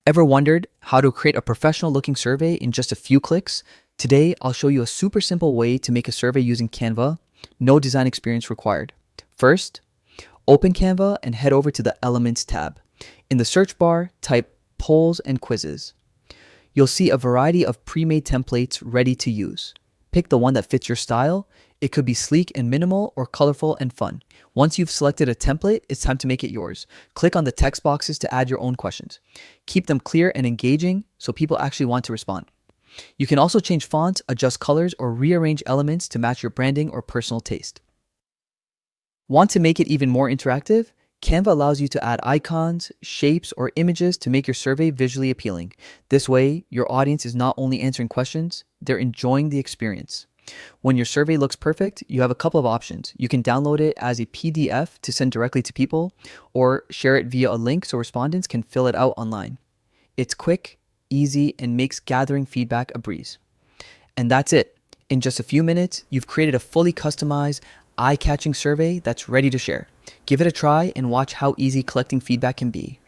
Ever wondered how to create a professional looking survey in just a few clicks? Today, I'll show you a super simple way to make a survey using Canva, no design experience required. First, open Canva and head over to the Elements tab. In the search bar, type polls and quizzes. You'll see a variety of pre-made templates ready to use. Pick the one that fits your style. It could be sleek and minimal or colorful and fun. Once you've selected a template, it's time to make it yours. Click on the text boxes to add your own questions. Keep them clear and engaging so people actually want to respond. You can also change fonts, adjust colors, or rearrange elements to match your branding or personal taste. Want to make it even more interactive? Canva allows you to add icons, shapes, or images to make your survey visually appealing. This way, your audience is not only answering questions, they're enjoying the experience. When your survey looks perfect, you have a couple of options. You can download it as a PDF to send directly to people, or share it via a link so respondents can fill it out online. It's quick, easy, and makes gathering feedback a breeze. And that's it. In just a few minutes, you've created a fully customized, eye-catching survey that's ready to share. Give it a try and watch how easy collecting feedback can be.